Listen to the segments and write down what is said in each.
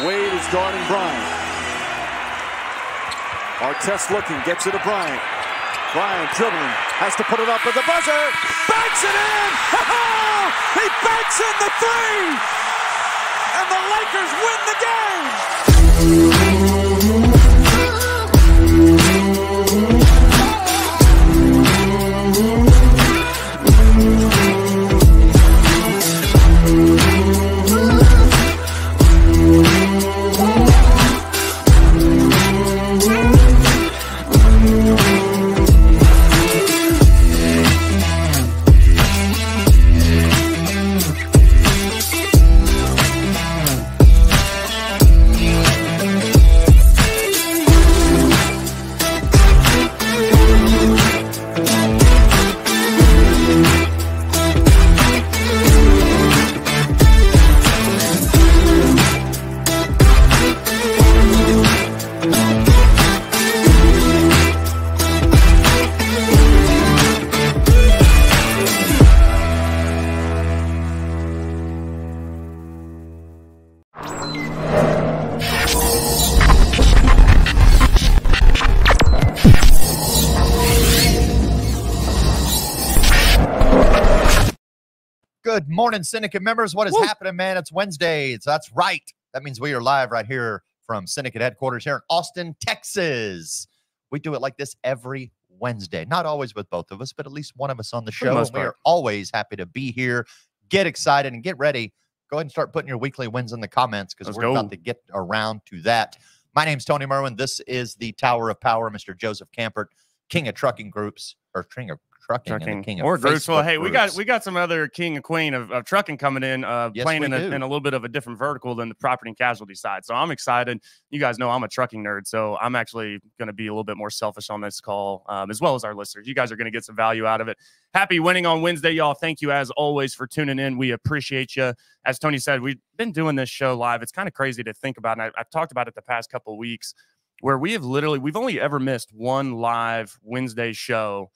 Wade is guarding Bryant. Artest looking, gets it to Bryant. Bryant dribbling, has to put it up with the buzzer. Banks it in! He banks in the three! And the Lakers win the game! Good morning, Syndicate members. What is happening, man? It's Wednesday. That's right. That means we are live right here from Syndicate headquarters here in Austin, Texas. We do it like this every Wednesday. Not always with both of us, but at least one of us on the show. And we are always happy to be here. Get excited and get ready. Go ahead and start putting your weekly wins in the comments because we're about to get around to that. My name's Tony Merwin. This is the Tower of Power, Mr. Joseph Campert, king of trucking groups, or king of trucking and the king of groups. Well, hey, groups. we got some other king and queen of trucking coming in, yes, playing in a little bit of a different vertical than the property and casualty side. So I'm excited. You guys know I'm a trucking nerd, so I'm actually going to be a little bit more selfish on this call, as well as our listeners. You guys are going to get some value out of it. Happy winning on Wednesday, y'all. Thank you as always for tuning in. We appreciate you. As Tony said, we've been doing this show live. It's kind of crazy to think about, and I've talked about it the past couple of weeks, where we've only ever missed one live Wednesday show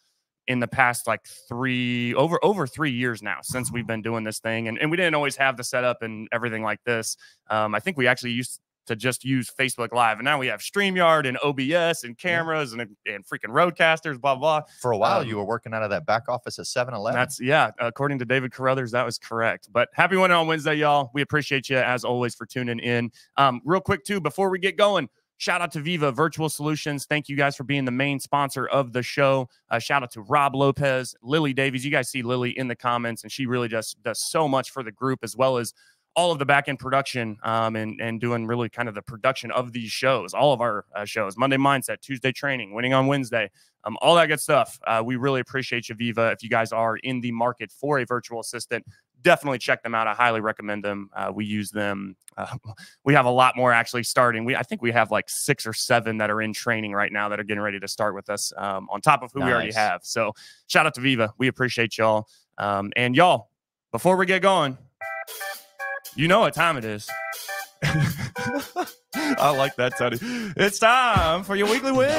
in the past like over 3 years now since we've been doing this thing. And we didn't always have the setup and everything like this. I think we actually used to just use Facebook Live. And now we have StreamYard and OBS and cameras and freaking roadcasters, blah, blah. For a while, you were working out of that back office at 7-Eleven. According to David Carruthers, that was correct. But happy winning on Wednesday, y'all. We appreciate you, as always, for tuning in. Real quick, too, before we get going, shout out to Viva Virtual Solutions. Thank you guys for being the main sponsor of the show. Shout out to Rob Lopez, Lily Davies. You guys see Lily in the comments, and she really just does so much for the group, as well as all of the back-end production and doing really kind of the production of these shows, all of our shows, Monday Mindset, Tuesday Training, Winning on Wednesday, all that good stuff. We really appreciate you, Viva. If you guys are in the market for a virtual assistant, definitely check them out. I highly recommend them. We use them. We have a lot more actually starting. I think we have like 6 or 7 that are in training right now that are getting ready to start with us on top of who we already have. So shout out to Viva. We appreciate y'all. And y'all, before we get going, you know what time it is. I like that, Tony. It's time for your weekly wins.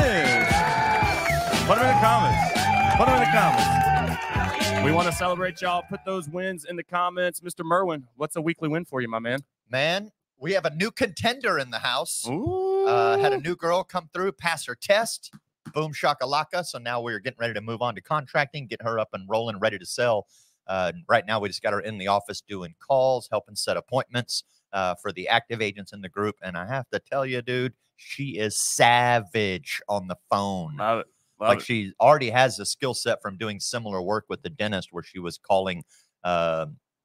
Put them in the comments. Put them in the comments. We want to celebrate y'all. Put those wins in the comments. Mr. Merwin, what's a weekly win for you, my man? Man, we have a new contender in the house. Ooh. Had a new girl come through, pass her test. Boom shakalaka. So now we're getting ready to move on to contracting, get her up and rolling, ready to sell. Right now, we just got her in the office doing calls, helping set appointments for the active agents in the group. And I have to tell you, dude, she is savage on the phone. Love it. Like she already has the skill set from doing similar work with the dentist, where she was calling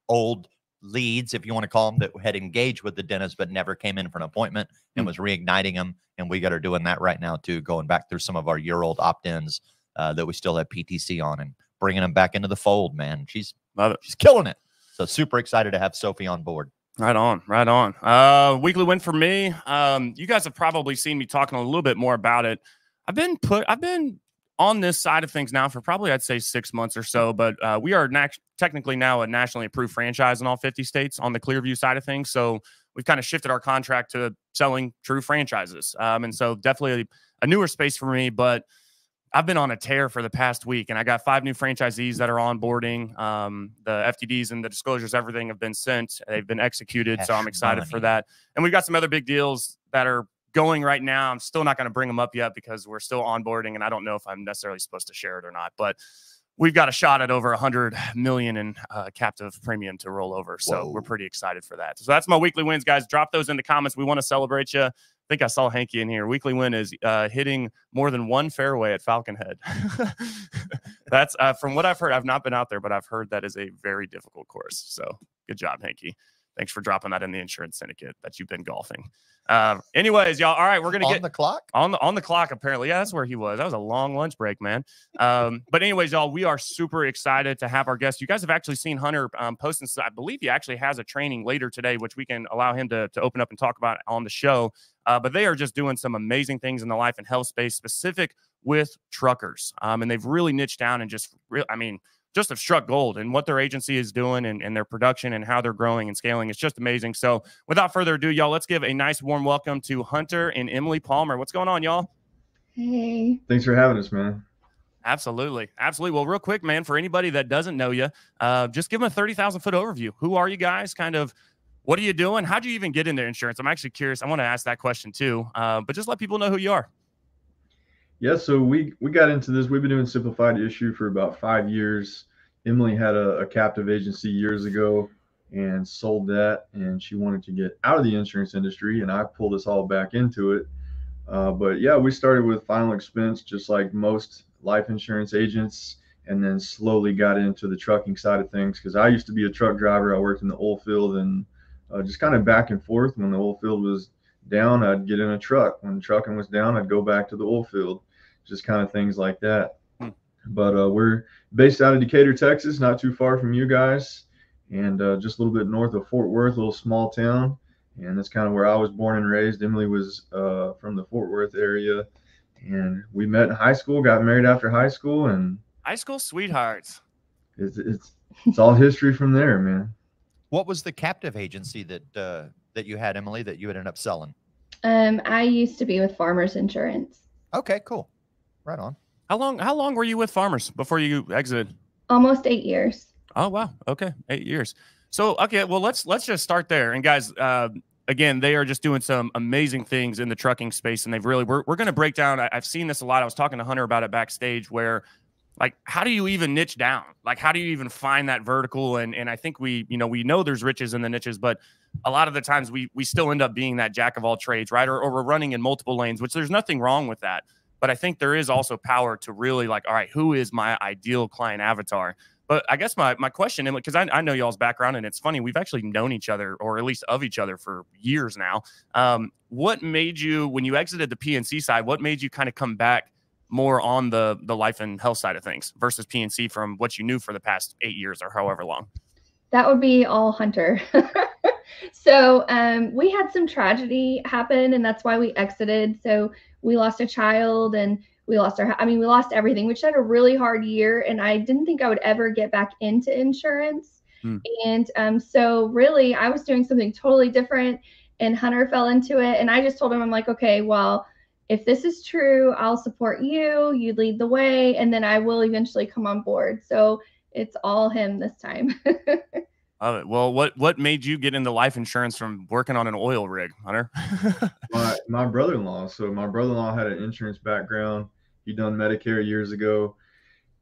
old leads, if you want to call them, that had engaged with the dentist but never came in for an appointment and was reigniting them. And we got her doing that right now too, going back through some of our year-old opt-ins that we still have PTC on and bringing them back into the fold, man. She's killing it. So super excited to have Sophie on board. Right on, right on. Weekly win for me. You guys have probably seen me talking a little bit more about it. I've been on this side of things now for probably, I'd say, 6 months or so, but we are technically now a nationally approved franchise in all 50 states on the Clearview side of things. So we've kind of shifted our contract to selling true franchises. And so definitely a newer space for me, but I've been on a tear for the past week, and I got 5 new franchisees that are onboarding. The FTDs and the disclosures, everything have been sent. They've been executed, so I'm excited for that. And we've got some other big deals that are going right now. I'm still not going to bring them up yet because we're still onboarding, and I don't know if I'm necessarily supposed to share it or not. But we've got a shot at over 100 million in captive premium to roll over, so we're pretty excited for that. So that's my weekly wins, guys. Drop those in the comments. We want to celebrate you. I think I saw Hanky in here. Weekly win is hitting more than 1 fairway at Falcon Head. That's from what I've heard. I've not been out there, but I've heard that is a very difficult course. So good job, Hanky. Thanks for dropping that in the insurance syndicate that you've been golfing. Anyways, y'all. All right, we're gonna get on the clock. On the clock. Apparently, yeah, that's where he was. That was a long lunch break, man. But anyways, y'all, we are super excited to have our guest. You guys have actually seen Hunter posting. I believe he actually has a training later today, which we can allow him to open up and talk about on the show. But they are just doing some amazing things in the life and health space, specific with truckers. And they've really niched down and just have struck gold, and what their agency is doing and their production and how they're growing and scaling. It's just amazing. So without further ado, y'all, let's give a nice warm welcome to Hunter and Emily Palmer. What's going on, y'all? Hey. Thanks for having us, man. Absolutely. Absolutely. Well, real quick, man, for anybody that doesn't know you, just give them a 30,000-foot overview. Who are you guys? Kind of, what are you doing? How'd you even get into insurance? I'm actually curious. I want to ask that question too, but just let people know who you are. Yeah, so we got into this. We've been doing Simplified Issue for about 5 years. Emily had a captive agency years ago and sold that, and she wanted to get out of the insurance industry, and I pulled us all back into it. But yeah, we started with final expense, just like most life insurance agents, and then slowly got into the trucking side of things because I used to be a truck driver. I worked in the oil field and just kind of back and forth. When the oil field was down, I'd get in a truck. When trucking was down, I'd go back to the oil field, just kind of things like that. But we're based out of Decatur, Texas, not too far from you guys, and just a little bit north of Fort Worth, a little small town. And that's kind of where I was born and raised. Emily was from the Fort Worth area, and we met in high school, got married after high school, and high school sweethearts. It's all history from there, man. What was the captive agency that you had, Emily, that you ended up selling? I used to be with Farmers Insurance. Okay, cool. Right on. How long were you with Farmers before you exited? Almost 8 years. Oh, wow. Okay. 8 years. So, okay, well, let's just start there. And guys, again, they are just doing some amazing things in the trucking space, and they've really, we're going to break down. I've seen this a lot. I was talking to Hunter about it backstage, where like, how do you even niche down? Like, how do you even find that vertical? And I think we know there's riches in the niches, but a lot of the times we still end up being that jack of all trades, right? Or we're running in multiple lanes, which there's nothing wrong with that. But I think there is also power to really like, all right, who is my ideal client avatar? But I guess my question, because I know y'all's background, and it's funny, we've actually known each other, or at least of each other, for years now. What made you, when you exited the PNC side, what made you kind of come back more on the life and health side of things versus PNC from what you knew for the past 8 years or however long? That would be all Hunter. So we had some tragedy happen, and that's why we exited. So we lost a child, and we lost we lost everything, which had a really hard year. And I didn't think I would ever get back into insurance. And so really I was doing something totally different, and Hunter fell into it. And I just told him, I'm like, okay, well, if this is true, I'll support you. You lead the way, and then I will eventually come on board. So it's all him this time. Love it. Well, what made you get into life insurance from working on an oil rig, Hunter? my brother-in-law. So my brother-in-law had an insurance background. He'd done Medicare years ago,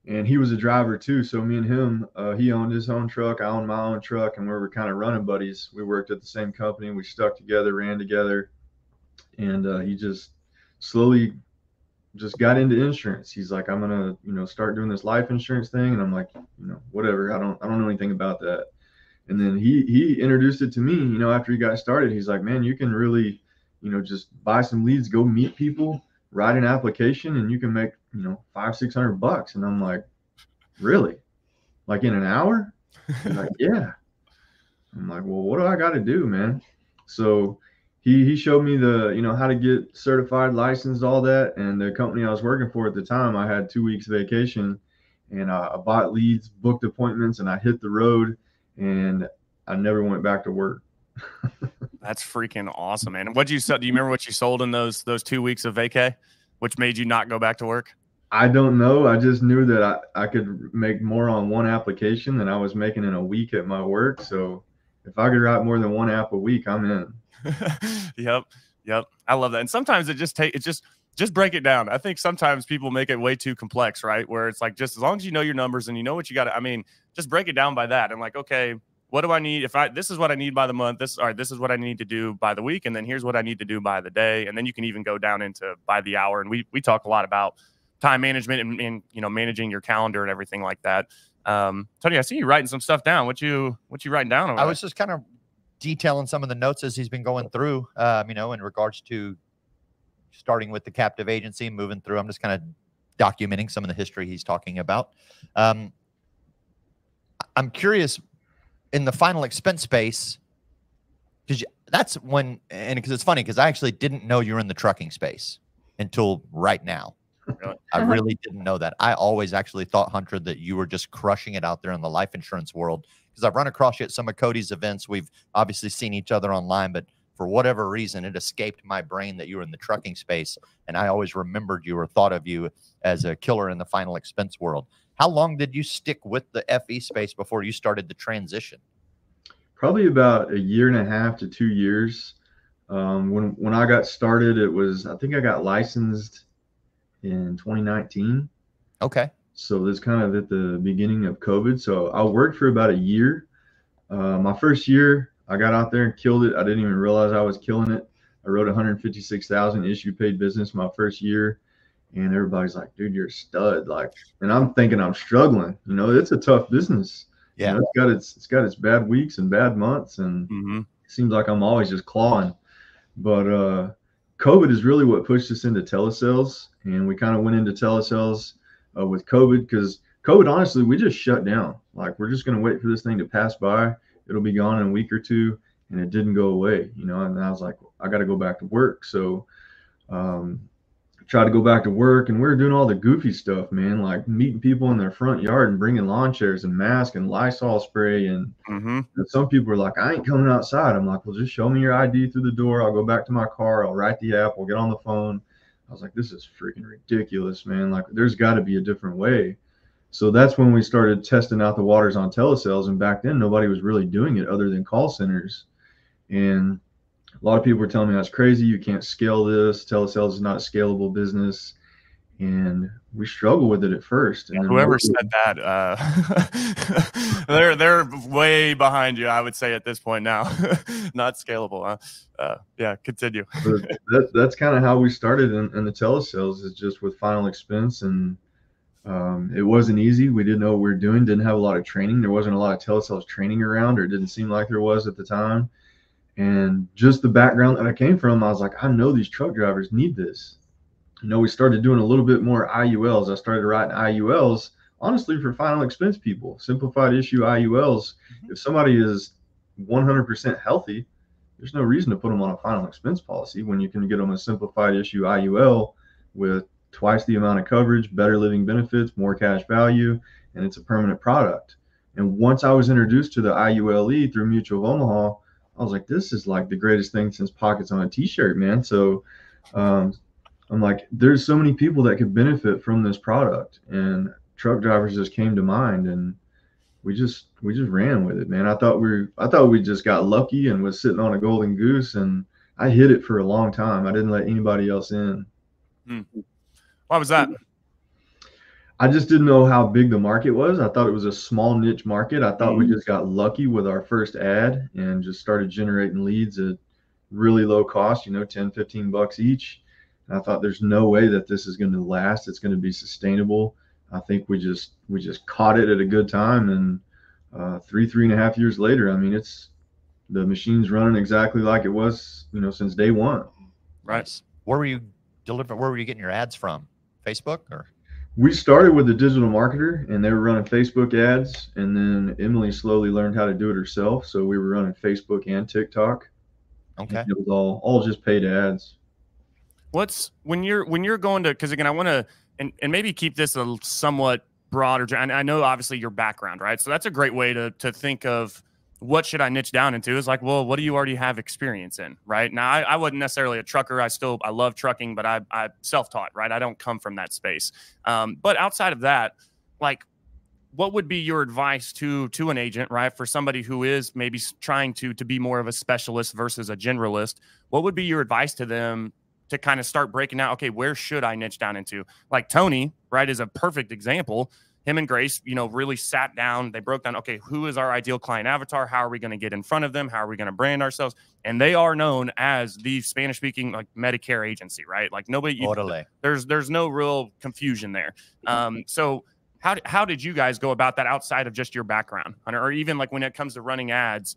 and he was a driver too. So me and him, he owned his own truck, I owned my own truck, and we were kind of running buddies. We worked at the same company. We stuck together, ran together, and he just slowly just got into insurance. He's like, I'm gonna, start doing this life insurance thing, and I'm like, whatever. I don't know anything about that. And then he introduced it to me, after he got started. He's like, man, you can really, just buy some leads, go meet people, write an application, and you can make, $500-600. And I'm like, really? Like in an hour? He's like, yeah. I'm like, well, what do I got to do, man? So he showed me how to get certified, licensed, all that. And the company I was working for at the time, I had 2 weeks vacation, and I bought leads, booked appointments, and I hit the road. And I never went back to work. That's freaking awesome, man. What you sell? Do you remember what you sold in those 2 weeks of vacay, which made you not go back to work? I don't know. I just knew that I could make more on one application than I was making in a week at my work. So if I could write more than one app a week, I'm in. Yep. I love that. And sometimes just break it down. I think sometimes people make it way too complex, right? Where it's like, just as long as you know your numbers and you know what you got to, I mean, just break it down by that. And like, okay, what do I need? This is what I need by the month. This is what I need to do by the week. And then here's what I need to do by the day. And then you can even go down into by the hour. And we talk a lot about time management and managing your calendar and everything like that. Tony, I see you writing some stuff down. What you writing down over I there? was just kind of detailing some of the notes as he's been going through, in regards to starting with the captive agency, moving through. I'm just kind of documenting some of the history he's talking about. I'm curious in the final expense space, because that's when, and because it's funny, because I actually didn't know you were in the trucking space until right now. Really? I really didn't know that. I always actually thought, Hunter, that you were just crushing it out there in the life insurance world, because I've run across you at some of Cody's events. We've obviously seen each other online, but for whatever reason, it escaped my brain that you were in the trucking space. And I always remembered you or thought of you as a killer in the final expense world. How long did you stick with the FE space before you started the transition? Probably about 1.5 to 2 years. When I got started, I think I got licensed in 2019. Okay. So that's kind of at the beginning of COVID. So I worked for about a year. My first year, I got out there and killed it. I didn't even realize I was killing it. I wrote 156,000 issue paid business my first year. And everybody's like, dude, you're a stud. Like, and I'm thinking I'm struggling. It's a tough business. Yeah. It's got its bad weeks and bad months. And it seems like I'm always just clawing. But COVID is really what pushed us into telesales. And we kind of went into telesales with COVID, because COVID, honestly, we just shut down. Like, we're just going to wait for this thing to pass by. It'll be gone in a week or two. And it didn't go away, and I was like, I got to go back to work. So tried to go back to work, and we were doing all the goofy stuff, man, like meeting people in their front yard and bringing lawn chairs and masks and Lysol spray. And some people were like, I ain't coming outside. I'm like, well, just show me your ID through the door. I'll go back to my car. I'll write the app. We'll get on the phone. I was like, this is freaking ridiculous, man. Like, there's got to be a different way. So that's when we started testing out the waters on telesales. And back then, nobody was really doing it other than call centers. And a lot of people were telling me I was crazy. You can't scale this. Telesales is not a scalable business. And we struggled with it at first. And whoever said that, they're way behind you, I would say, at this point now. Not scalable, huh? Yeah, continue. That's kind of how we started in the telesales, is just with final expense. And it wasn't easy. We didn't know what we were doing, didn't have a lot of training. There wasn't a lot of telesales training around, or it didn't seem like there was at the time. And just the background that I came from, I was like, I know these truck drivers need this. We started doing a little bit more IULs. I started writing IULs, honestly, for final expense people, simplified issue IULs. If somebody is 100% healthy, there's no reason to put them on a final expense policy when you can get them a simplified issue IUL with twice the amount of coverage, better living benefits, more cash value, and it's a permanent product. And once I was introduced to the IULE through Mutual of Omaha, I was like, this is like the greatest thing since pockets on a t-shirt, man. So I'm like, there's so many people that could benefit from this product, and truck drivers just came to mind, and we just ran with it, man. I thought we just got lucky and was sitting on a golden goose, and I hid it for a long time. I didn't let anybody else in. Why was that? I just didn't know how big the market was. I thought it was a small niche market. I thought we just got lucky with our first ad and just started generating leads at really low cost, $10-15 each. And I thought there's no way that this is going to last. It's going to be sustainable. I think we just caught it at a good time. And 3.5 years later, I mean, the machine's running exactly like it was, since day one. Right. Where were you getting your ads from? Facebook or? We started with a digital marketer, and they were running Facebook ads, and then Emily slowly learned how to do it herself. So we were running Facebook and TikTok. Okay. And it was all just paid ads. When you're going to, because again, I want to, and maybe keep this a somewhat broader, and I know obviously your background, right? So that's a great way to think of what should I niche down into? Is like, well, what do you already have experience in, right? Now, I wasn't necessarily a trucker. I love trucking, but I self-taught, right? I don't come from that space. But outside of that, like, what would be your advice to an agent, right? For somebody who is maybe trying to be more of a specialist versus a generalist, what would be your advice to them to kind of start breaking out? Okay, where should I niche down into? Like Tony, right, is a perfect example. Him and Grace, really sat down. They broke down, okay, who is our ideal client avatar? How are we going to get in front of them? How are we going to brand ourselves? And they are known as the Spanish-speaking like Medicare agency, right? Like nobody, there's no real confusion there. So how did you guys go about that outside of just your background, or even like when it comes to running ads?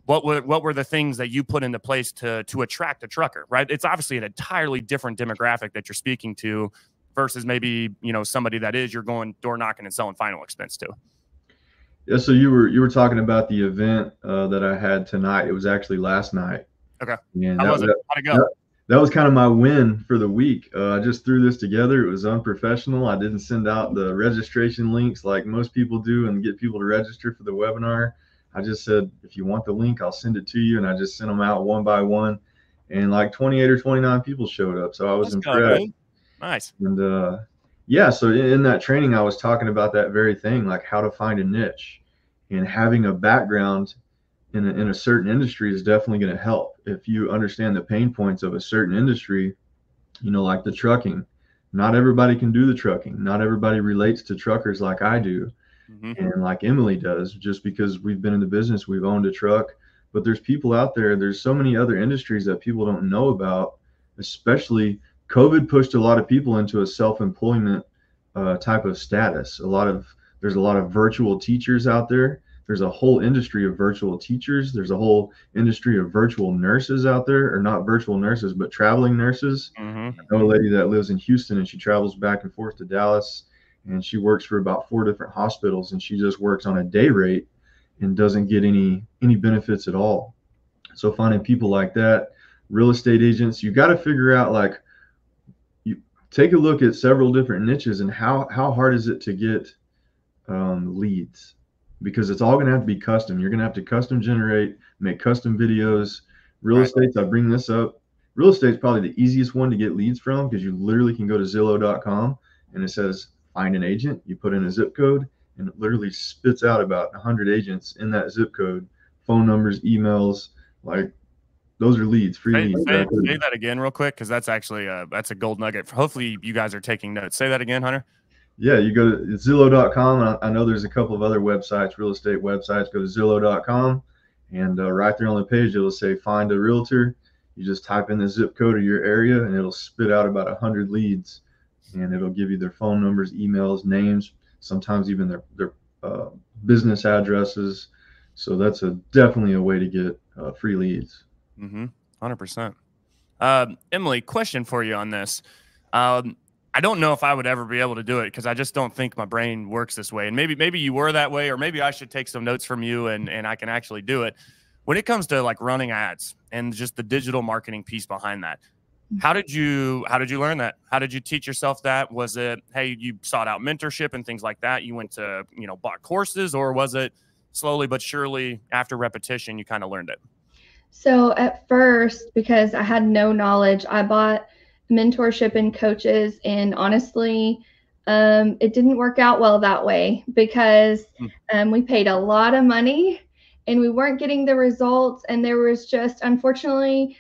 What were the things that you put into place to attract a trucker, right? It's obviously an entirely different demographic that you're speaking to versus maybe, somebody that you're going door knocking and selling final expense to. Yeah. So you were talking about the event that I had tonight. It was actually last night. Okay. And How'd it go? That was kind of my win for the week. I just threw this together. It was unprofessional. I didn't send out the registration links like most people do and get people to register for the webinar. I just said, if you want the link, I'll send it to you. And I just sent them out one by one. And like 28 or 29 people showed up. So I was impressed. Nice. And yeah, so in that training, I was talking about that very thing, like how to find a niche, and having a background in a certain industry is definitely going to help. If you understand the pain points of a certain industry, like the trucking, not everybody can do the trucking. Not everybody relates to truckers like I do. And like Emily does, just because we've been in the business, we've owned a truck. But there's people out there, there's so many other industries that people don't know about, especially COVID pushed a lot of people into a self-employment type of status. There's a lot of virtual teachers out there. There's a whole industry of virtual teachers. There's a whole industry of virtual nurses out there, or not virtual nurses, but traveling nurses. I know a lady that lives in Houston and she travels back and forth to Dallas, and she works for about 4 different hospitals, and she just works on a day rate and doesn't get any benefits at all. So finding people like that, real estate agents, you got to figure out, like, you take a look at several different niches and how hard is it to get leads, because it's all going to have to be custom. You're going to have to custom generate, make custom videos. Real estate, I bring this up. Real estate is probably the easiest one to get leads from, because you literally can go to Zillow.com and it says find an agent. You put in a zip code and it literally spits out about 100 agents in that zip code, phone numbers, emails. Like, those are leads, free leads. Say that again real quick, because that's actually that's a gold nugget. Hopefully you guys are taking notes. Say that again, Hunter. Yeah, you go to Zillow.com. I know there's a couple of other websites, real estate websites. Go to Zillow.com, and right there on the page, it'll say find a realtor. You just type in the zip code of your area, and it'll spit out about 100 leads, and it'll give you their phone numbers, emails, names, sometimes even their business addresses. So that's definitely a way to get free leads. 100%. Emily, question for you on this. I don't know if I would ever be able to do it, because I just don't think my brain works this way. And maybe you were that way, or maybe I should take some notes from you and I can actually do it. When it comes to like running ads and just the digital marketing piece behind that, how did you learn that? How did you teach yourself that? Was it, hey, you sought out mentorship and things like that? You went to, bought courses, or was it slowly but surely after repetition, you kind of learned it? So at first, because I had no knowledge, I bought mentorship and coaches, and honestly, it didn't work out well that way, because we paid a lot of money and we weren't getting the results. And there was just, unfortunately,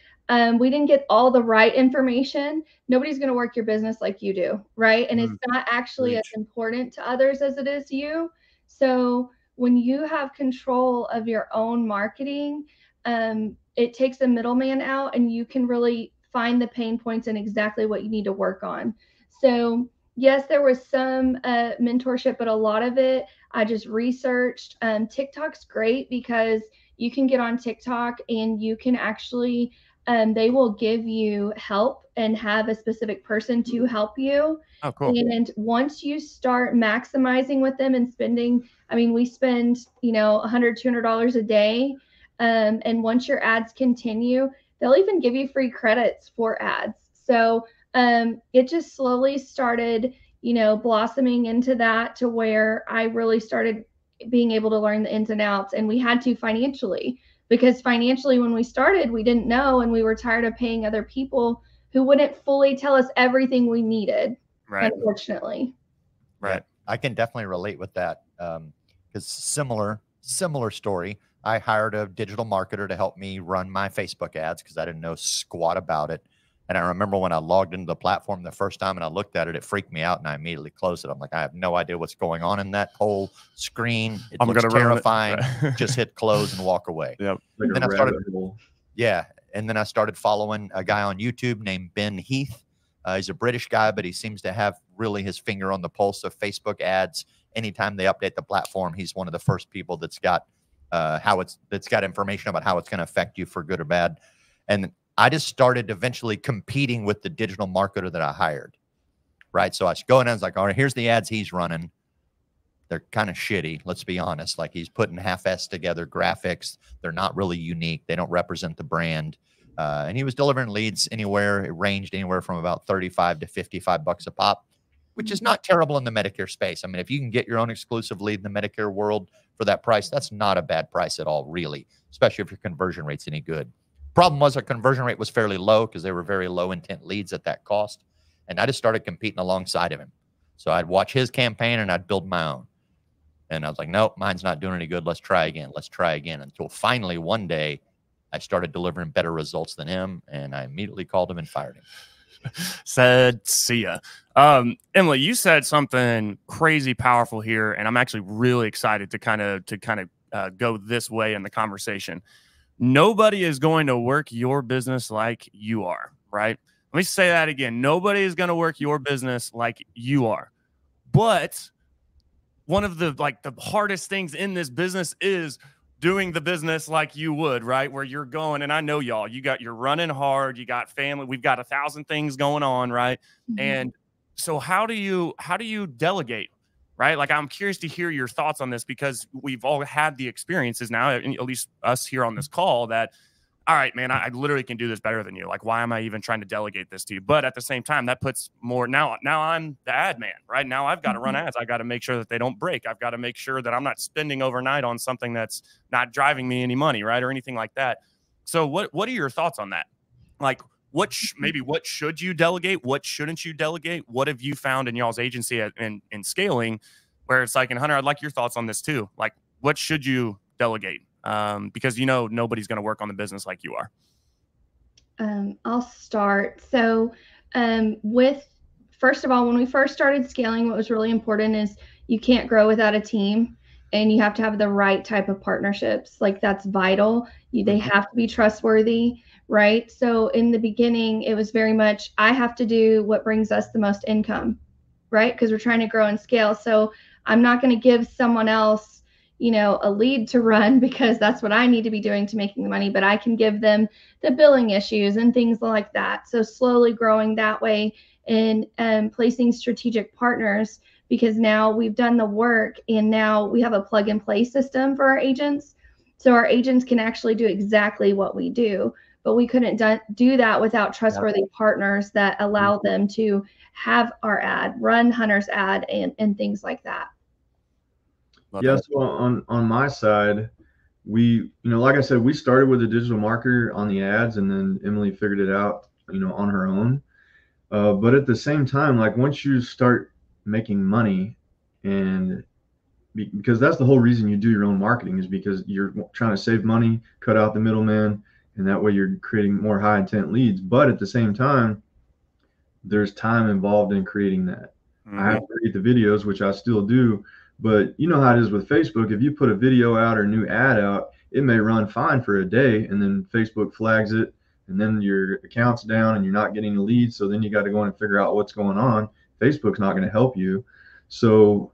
we didn't get all the right information. Nobody's going to work your business like you do, right? And it's not actually as important to others as it is to you. So when you have control of your own marketing, it takes a middleman out, and you can really find the pain points and exactly what you need to work on. So yes, there was some mentorship, but a lot of it I just researched. TikTok's great, because you can get on TikTok and you can actually, they will give you help and have a specific person to help you. Oh, cool. And once you start maximizing with them and spending, we spend, $100, $200 a day. And once your ads continue, they'll even give you free credits for ads. So it just slowly started, blossoming into that, to where I really started being able to learn the ins and outs, and we had to financially, because financially when we started, we didn't know, and we were tired of paying other people who wouldn't fully tell us everything we needed. Right. Unfortunately. Right. Yeah, I can definitely relate with that. Because similar story. I hired a digital marketer to help me run my Facebook ads because I didn't know squat about it. And I remember when I logged into the platform the first time and I looked at it, it freaked me out and I immediately closed it. I'm like, I have no idea what's going on in that whole screen. It looks terrifying. Just hit close and walk away. Yep. Like Then a I started, rabbit hole. yeah. And then I started following a guy on YouTube named Ben Heath. He's a British guy, but he seems to have really his finger on the pulse of Facebook ads. Anytime they update the platform, he's one of the first people that's got that's got information about how it's going to affect you for good or bad. And I just started eventually competing with the digital marketer that I hired. Right. So I was going in, I was like, all right, here's the ads he's running. They're kind of shitty. Let's be honest. Like, he's putting half-assed together graphics. They're not really unique. They don't represent the brand. And he was delivering leads anywhere. It ranged anywhere from about 35 to 55 bucks a pop, which is not terrible in the Medicare space. I mean, if you can get your own exclusive lead in the Medicare world for that price, that's not a bad price at all, really, especially if your conversion rate's any good. Problem was our conversion rate was fairly low because they were very low intent leads at that cost. And I just started competing alongside of him. So I'd watch his campaign and I'd build my own. And I was like, nope, mine's not doing any good. Let's try again. Let's try again. Until finally one day I started delivering better results than him. And I immediately called him and fired him. Said, see ya. Emily, you said something crazy powerful here. And I'm actually really excited to kind of go this way in the conversation. Nobody is going to work your business like you are, right? Let me say that again. Nobody is going to work your business like you are. But one of the hardest things in this business is doing the business like you would, right? Where you're going, and I know y'all, you're running hard, you got family, we've got 1,000 things going on, right? Mm-hmm. And so how do you delegate? Right? Like, I'm curious to hear your thoughts on this, because we've all had the experiences now, at least us here on this call, that, all right, man, I literally can do this better than you. Like, why am I even trying to delegate this to you? But at the same time, that puts more, now I'm the ad man, right? Now I've got to run ads. I got to make sure that they don't break. I've got to make sure that I'm not spending overnight on something that's not driving me any money, right? Or anything like that. So what are your thoughts on that? Like, what should you delegate? What shouldn't you delegate? What have you found in y'all's agency in scaling where it's like, and Hunter, I'd like your thoughts on this too. Like, what should you delegate? Because nobody's going to work on the business like you are. I'll start. So first of all, when we first started scaling, what was really important is you can't grow without a team, and you have to have the right type of partnerships. Like, that's vital. They have to be trustworthy. Right. So in the beginning, it was very much, I have to do what brings us the most income, right? Because we're trying to grow and scale. So I'm not going to give someone else, a lead to run, because that's what I need to be doing to making the money, but I can give them the billing issues and things like that. So slowly growing that way, and placing strategic partners, because now we've done the work and now we have a plug and play system for our agents. So our agents can actually do exactly what we do. But we couldn't do that without trustworthy partners that allow them to have our ad, run Hunter's ad, and things like that. Yeah, so on my side, we, like I said, we started with a digital marketer on the ads, and then Emily figured it out, on her own. But at the same time, like, once you start making money, and because that's the whole reason you do your own marketing, is because you're trying to save money, cut out the middleman. And that way you're creating more high intent leads. But at the same time, there's time involved in creating that. I have to create the videos, which I still do. But you know how it is with Facebook. If you put a video out or a new ad out, it may run fine for a day, and then Facebook flags it, and then your account's down and you're not getting the leads. So then you got to go in and figure out what's going on. Facebook's not going to help you. So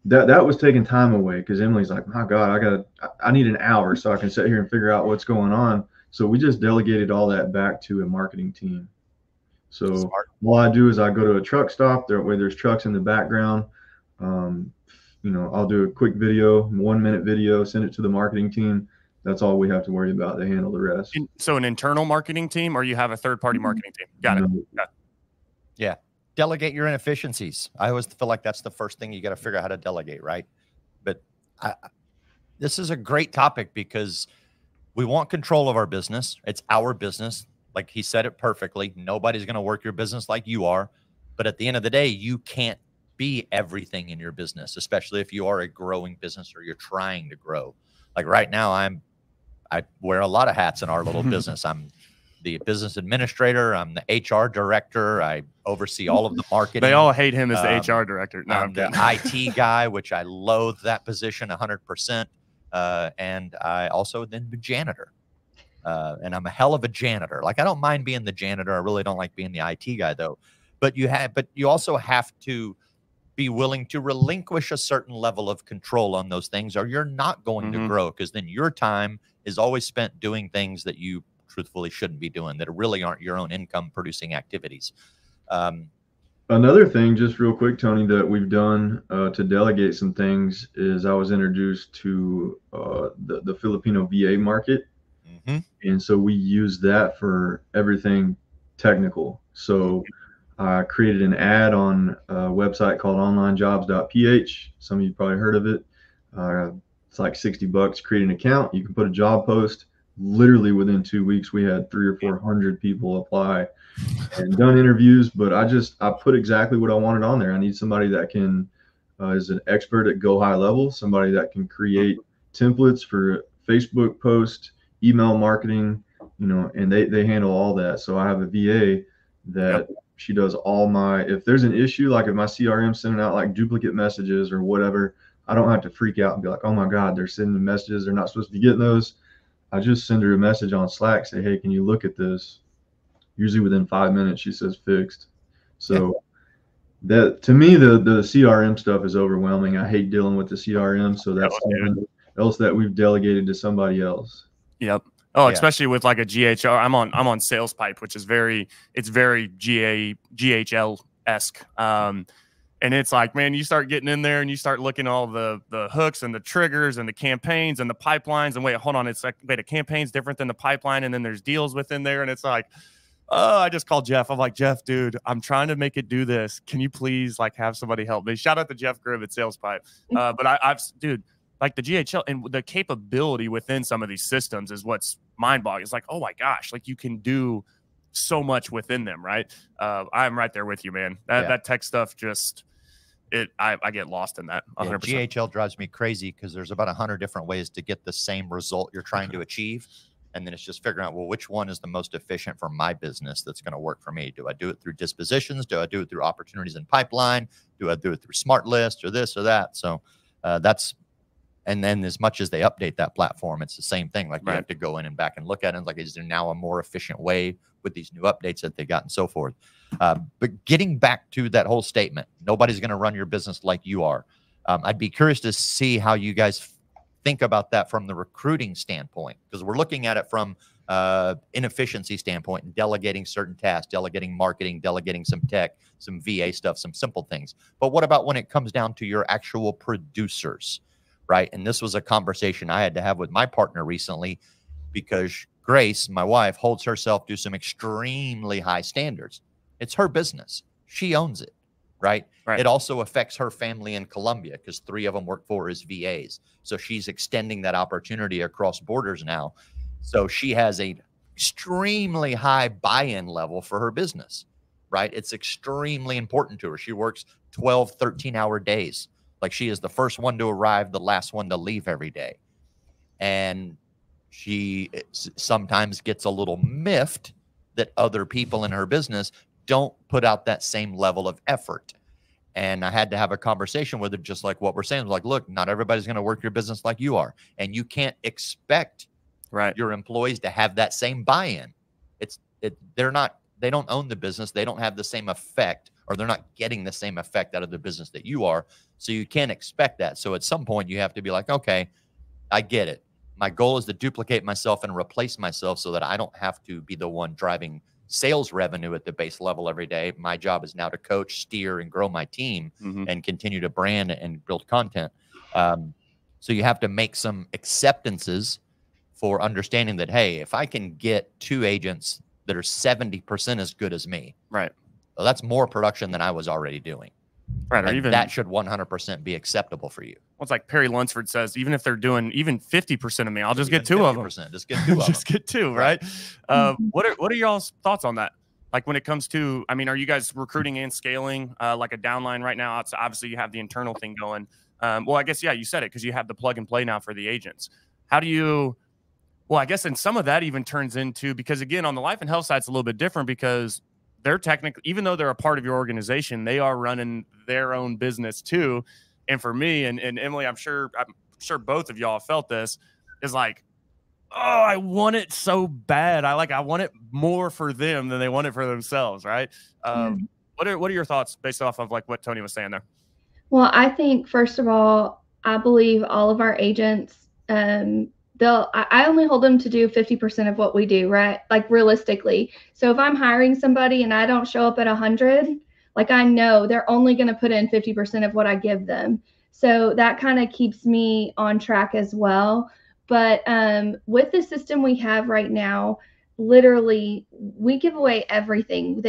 that was taking time away, because Emily's like, my God, I need an hour so I can sit here and figure out what's going on. So we just delegated all that back to a marketing team. So Smart. All I do is I go to a truck stop. There's trucks in the background. I'll do a quick video, 1-minute video, send it to the marketing team. That's all we have to worry about. They handle the rest. So an internal marketing team, or you have a third-party marketing team? Got it. Yeah. Delegate your inefficiencies. I always feel like that's the first thing you got to figure out how to delegate, right? But This is a great topic because we want control of our business. It's our business. Like he said it perfectly. Nobody's going to work your business like you are. But at the end of the day, you can't be everything in your business, especially if you are a growing business or you're trying to grow. Like right now, I wear a lot of hats in our little business. I'm the business administrator. I'm the HR director. I oversee all of the marketing. They all hate him as the HR director. No, I'm the IT guy, which I loathe that position 100%. And I also then the janitor. And I'm a hell of a janitor. Like I don't mind being the janitor. I really don't like being the IT guy though. But you also have to be willing to relinquish a certain level of control on those things, or you're not going to grow, because then your time is always spent doing things that you truthfully shouldn't be doing, that really aren't your own income producing activities. Another thing, just real quick, Tony, that we've done to delegate some things is I was introduced to the Filipino VA market. And so we use that for everything technical. So I created an ad on a website called onlinejobs.ph. Some of you probably heard of it. It's like $60, create an account. You can put a job post. Literally within 2 weeks, we had 300 or 400 people apply and done interviews. But I put exactly what I wanted on there. I need somebody that can is an expert at Go High Level, somebody that can create templates for Facebook posts, email marketing, and they handle all that. So I have a VA that she does all if there's an issue, like if my CRM sending out like duplicate messages or whatever, I don't have to freak out and be like, oh my God, they're sending messages. They're not supposed to be getting those. I just send her a message on Slack, say, hey, can you look at this? Usually within 5 minutes, she says fixed. So that, to me, the CRM stuff is overwhelming. I hate dealing with the CRM. So that's something else that we've delegated to somebody else. Yep. Oh, especially with like a GHR. I'm on SalesPipe, which is very GHL-esque. And it's like, man, you start getting in there and you start looking at all the hooks and the triggers and the campaigns and the pipelines. And wait, hold on. It's like, wait, a campaign's different than the pipeline. And then there's deals within there. And it's like, oh, I just called Jeff. I'm like, Jeff, dude, I'm trying to make it do this. Can you please like have somebody help me? Shout out to Jeff Gribb at SalesPipe. But dude, like the GHL and the capability within some of these systems is what's mind-boggling. It's like, oh my gosh, like you can do so much within them, right? I'm right there with you, man. That tech stuff just... I get lost in that 100%. Yeah, GHL drives me crazy because there's about 100 different ways to get the same result you're trying to achieve. And then it's just figuring out, well, which one is the most efficient for my business that's going to work for me? Do I do it through dispositions? Do I do it through opportunities in pipeline? Do I do it through smart list or this or that? So and then as much as they update that platform, it's the same thing. Like you have to go in and back and look at it. Like, is there now a more efficient way with these new updates that they got and so forth? But getting back to that whole statement, nobody's going to run your business like you are. I'd be curious to see how you guys think about that from the recruiting standpoint, because we're looking at it from inefficiency standpoint and delegating certain tasks, delegating marketing, delegating some tech, some VA stuff, some simple things. But what about when it comes down to your actual producers, right? And this was a conversation I had to have with my partner recently, because Grace, my wife, holds herself to some extremely high standards. It's her business. She owns it, right? It also affects her family in Colombia because 3 of them work for her as VAs. So she's extending that opportunity across borders now. So she has a extremely high buy-in level for her business, right? It's extremely important to her. She works 12, 13-hour days. Like she is the first one to arrive, the last one to leave every day. And she sometimes gets a little miffed that other people in her business don't put out that same level of effort. And I had to have a conversation with her, just like what we're saying. Like, look, not everybody's going to work your business like you are. And you can't expect your employees to have that same buy-in. They don't own the business. They don't have the same effect, or they're not getting the same effect out of the business that you are. So you can't expect that. So at some point you have to be like, okay, I get it. My goal is to duplicate myself and replace myself so that I don't have to be the one driving sales revenue at the base level every day. My job is now to coach, steer, and grow my team and continue to brand and build content. So you have to make some acceptances for understanding that, hey, if I can get 2 agents that are 70% as good as me, well, that's more production than I was already doing. Right. Or And even that should 100% be acceptable for you. well, it's like Perry Lunsford says, even if they're doing even 50% of me, I'll just get Even 2 of them. 50%, just get 2 of them. Just get 2, right? What are y'all's thoughts on that? Like when it comes to, I mean, are you guys recruiting and scaling like a downline right now? It's obviously you have the internal thing going. Well, I guess, yeah, you said it because you have the plug and play now for the agents. How do you, well, I guess, and some of that even turns into, because again, on the life and health side, it's a little bit different because they're technically, even though they're a part of your organization, they are running their own business too. And for me and Emily, I'm sure both of y'all felt this, is like, oh, I want it so bad. I want it more for them than they want it for themselves, right? What are your thoughts based off of like what Tony was saying there? Well, I think first of all, I believe all of our agents, I only hold them to do 50% of what we do, right? Like realistically. So if I'm hiring somebody and I don't show up at 100, like I know they're only going to put in 50% of what I give them. So that kind of keeps me on track as well. But with the system we have right now, literally we give away everything.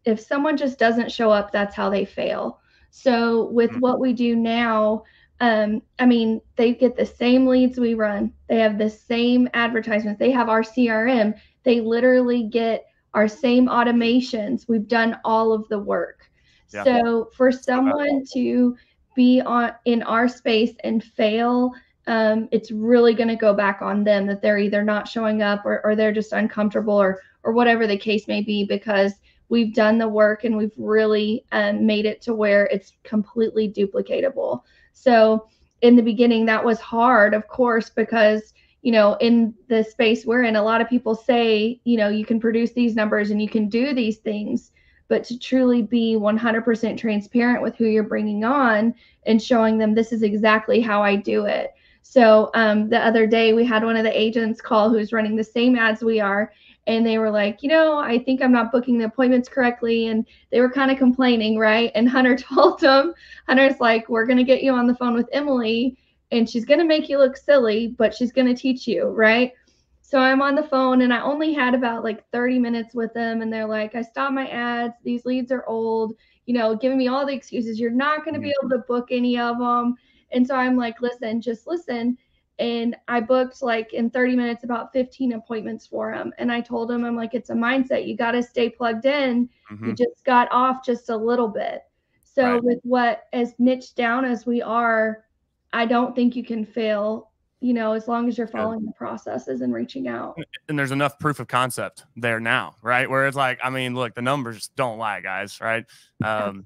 If someone just doesn't show up, that's how they fail. So with what we do now, I mean, they get the same leads we run. They have the same advertisements. They have our CRM. They literally get our same automations. We've done all of the work. Yeah. So for someone to be in our space and fail, it's really going to go back on them that they're either not showing up or they're just uncomfortable or whatever the case may be, because we've done the work and we've really made it to where it's completely duplicatable. So in the beginning, that was hard, of course, because, you know, in the space we're in, a lot of people say, you know, you can produce these numbers and you can do these things, but to truly be 100% transparent with who you're bringing on and showing them this is exactly how I do it. So the other day we had one of the agents call who's running the same ads we are. And they were like, you know, I think I'm not booking the appointments correctly. And they were kind of complaining, right? And Hunter told them, Hunter's like, we're going to get you on the phone with Emily and she's going to make you look silly, but she's going to teach you, right? So I'm on the phone and I only had about like 30 minutes with them. And they're like, I stopped my ads. These leads are old, you know, giving me all the excuses. You're not going to be able to book any of them. And so I'm like, listen, just listen. And I booked like in 30 minutes about 15 appointments for him. And I told him, I'm like, it's a mindset. You got to stay plugged in. You just got off just a little bit. So with what as niche down as we are, I don't think you can fail, you know, as long as you're following the processes and reaching out. And there's enough proof of concept there now, right? Where it's like, I mean, look, the numbers don't lie, guys, right? 100%.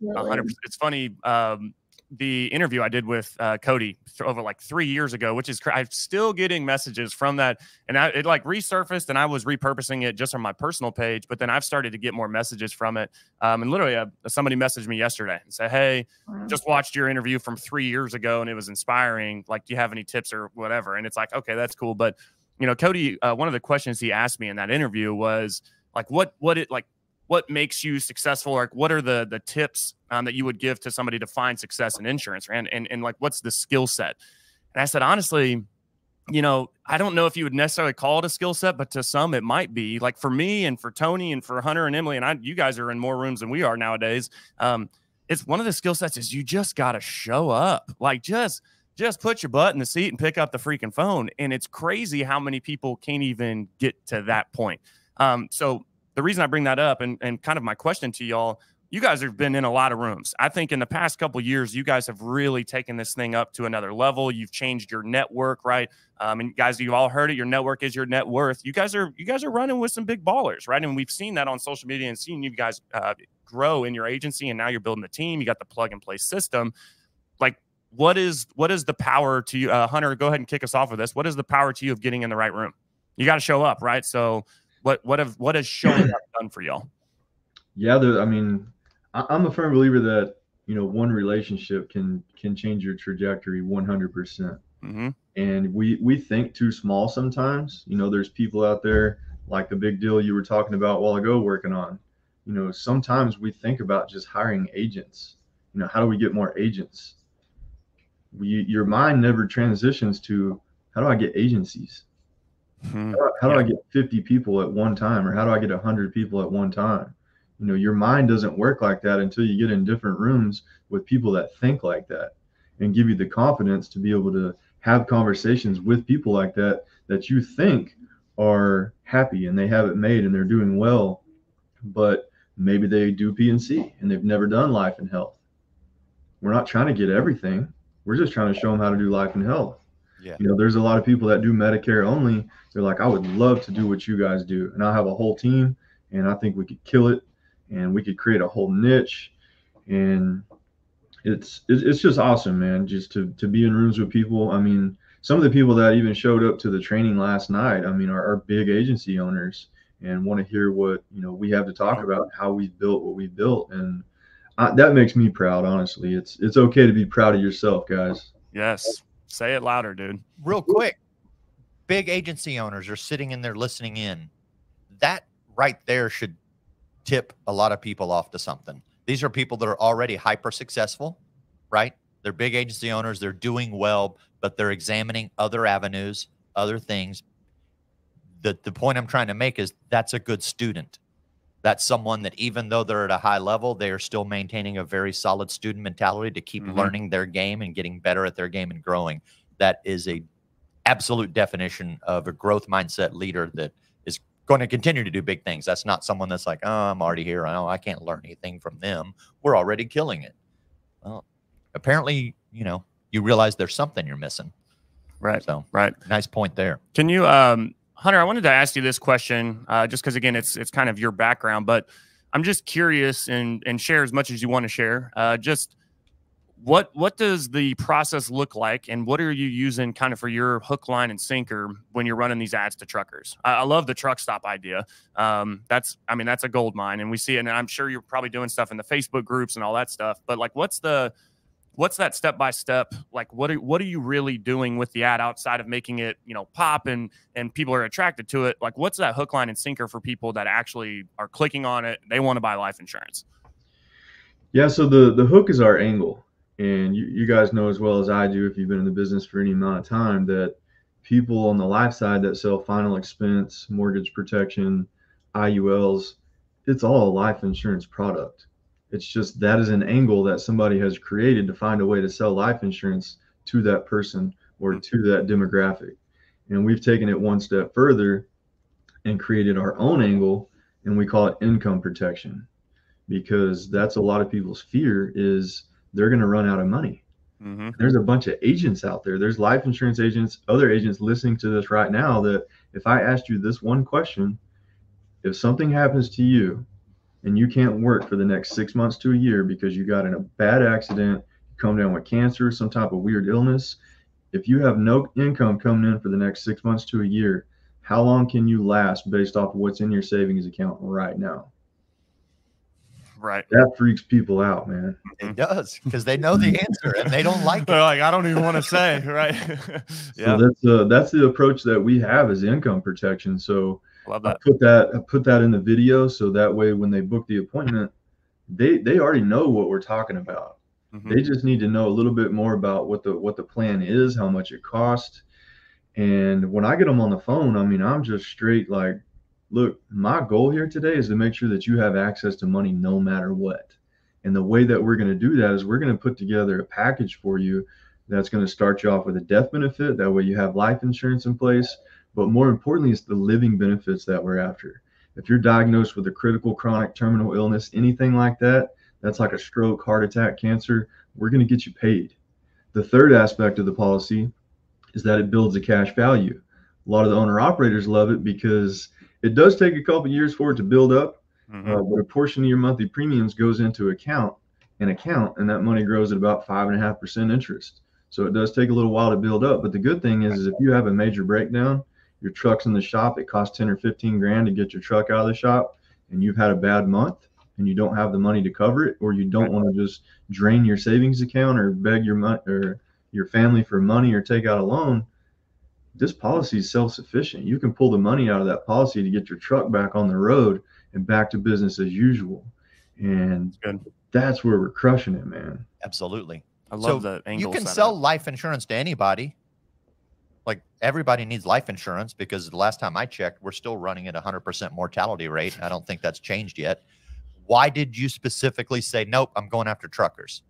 It's funny. The interview I did with Cody over like 3 years ago, which is I'm still getting messages from that, and it like resurfaced, and I was repurposing it just on my personal page, but then I've started to get more messages from it. And literally, somebody messaged me yesterday and said, "Hey, just watched your interview from 3 years ago, and it was inspiring. Like, do you have any tips or whatever?" And it's like, okay, that's cool, but you know, Cody, one of the questions he asked me in that interview was like, what makes you successful? Or what are the tips that you would give to somebody to find success in insurance? And like, what's the skill set? And I said, honestly, you know, I don't know if you would necessarily call it a skill set, but to some it might be. Like for me and for Tony and for Hunter and Emily, and you guys are in more rooms than we are nowadays. It's one of the skill sets is you just got to show up. Like just put your butt in the seat and pick up the freaking phone. And it's crazy how many people can't even get to that point. So the reason I bring that up and kind of my question to y'all, you guys have been in a lot of rooms. I think in the past couple of years, you guys have really taken this thing up to another level. You've changed your network, right? And guys, you've all heard it. Your network is your net worth. You guys are running with some big ballers, right? And we've seen that on social media and seen you guys grow in your agency. And now you're building a team. You got the plug and play system. Like, what is the power to you? Hunter, go ahead and kick us off with this. What is the power to you of getting in the right room? You got to show up, right? So what has showing up done for y'all? Yeah, I mean, I'm a firm believer that, you know, one relationship can change your trajectory 100%. And we think too small sometimes. You know, there's people out there like the big deal you were talking about a while ago working on. You know, sometimes we think about just hiring agents. You know, how do we get more agents? Your mind never transitions to how do I get agencies? How do I get 50 people at one time, or how do I get 100 people at one time? You know, your mind doesn't work like that until you get in different rooms with people that think like that and give you the confidence to be able to have conversations with people like that, that you think are happy and they have it made and they're doing well, but maybe they do P&C and they've never done life and health. We're not trying to get everything. We're just trying to show them how to do life and health. Yeah. You know, there's a lot of people that do Medicare only. They're like, I would love to do what you guys do. And I'll have a whole team and I think we could kill it and we could create a whole niche. And it's just awesome, man, just to be in rooms with people. I mean, some of the people that even showed up to the training last night, I mean, are big agency owners and want to hear what, you know, we have to talk about, how we built what we built. And that makes me proud, honestly. It's okay to be proud of yourself, guys. Yes. Say it louder, dude. Real quick, big agency owners are sitting in there listening in. That right there should tip a lot of people off to something. These are people that are already hyper successful, right? They're big agency owners. They're doing well, but they're examining other avenues, other things. The point I'm trying to make is that's a good student. That's someone that even though they're at a high level, they are still maintaining a very solid student mentality to keep learning their game and getting better at their game and growing. That is a absolute definition of a growth mindset leader that is going to continue to do big things. That's not someone that's like, oh, I'm already here. I can't learn anything from them. We're already killing it. Well, apparently, you know, you realize there's something you're missing. Right. So, right. Nice point there. Can you, Hunter, I wanted to ask you this question, just because, again, it's kind of your background, but I'm just curious and share as much as you want to share. Just what does the process look like, and what are you using kind of for your hook, line, and sinker when you're running these ads to truckers? I love the truck stop idea. That's a gold mine, and we see it, and I'm sure you're probably doing stuff in the Facebook groups and all that stuff. But like, what's that step by step? Like, what are you really doing with the ad outside of making it, you know, pop and people are attracted to it? Like, what's that hook, line, and sinker for people that actually are clicking on it? They want to buy life insurance. Yeah. So the hook is our angle. And you guys know as well as I do, if you've been in the business for any amount of time, that people on the life side that sell final expense, mortgage protection, IULs, it's all a life insurance product. It's just that is an angle that somebody has created to find a way to sell life insurance to that person or to that demographic. And we've taken it one step further and created our own angle, and we call it income protection, because that's a lot of people's fear is they're going to run out of money. There's a bunch of agents out there. There's life insurance agents, other agents listening to this right now, that if I asked you this one question, if something happens to you and you can't work for the next 6 months to a year because you got in a bad accident, you come down with cancer, some type of weird illness, if you have no income coming in for the next 6 months to a year, how long can you last based off of what's in your savings account right now? Right. That freaks people out, man. It does, because they know the answer and they don't like it. They're like, I don't even want to say, right? Yeah. So that's the approach that we have is income protection. So love that. I put that in the video so that way when they book the appointment, they already know what we're talking about. They just need to know a little bit more about what the plan is, how much it costs. And when I get them on the phone, I mean, I'm just straight like, look, my goal here today is to make sure that you have access to money no matter what. And the way that we're going to do that is we're going to put together a package for you that's going to start you off with a death benefit. That way you have life insurance in place. But more importantly, it's the living benefits that we're after. If you're diagnosed with a critical, chronic, terminal illness, anything like that, that's like a stroke, heart attack, cancer, we're going to get you paid. The third aspect of the policy is that it builds a cash value. A lot of the owner operators love it because it does take a couple of years for it to build up, but a portion of your monthly premiums goes into an account, and that money grows at about 5.5% interest. So it does take a little while to build up. But the good thing is if you have a major breakdown, your truck's in the shop, it costs 10 or 15 grand to get your truck out of the shop, and you've had a bad month and you don't have the money to cover it, or you don't want to just drain your savings account or beg your money or your family for money or take out a loan, this policy is self-sufficient. You can pull the money out of that policy to get your truck back on the road and back to business as usual. And that's where we're crushing it, man. Absolutely. I love the angle. You can sell life insurance to anybody. Like, everybody needs life insurance, because the last time I checked, we're still running at 100% mortality rate. I don't think that's changed yet. why did you specifically say, nope, I'm going after truckers?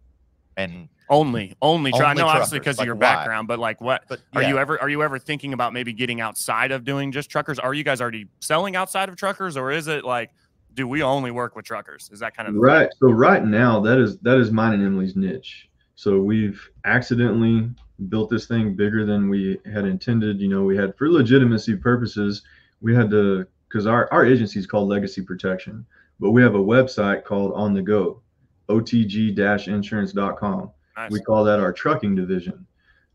And only try. No, obviously because of your why? background, but like what? But Are you ever thinking about maybe getting outside of doing just truckers? Are you guys already selling outside of truckers, or is it like, do we only work with truckers? Is that kind of right? So right now, that is mine and Emily's niche. So we've accidentally built this thing bigger than we had intended. You know, we had, for legitimacy purposes, we had to, because our agency is called Legacy Protection, but we have a website called On The Go, otg-insurance.com. Nice. We call that our trucking division.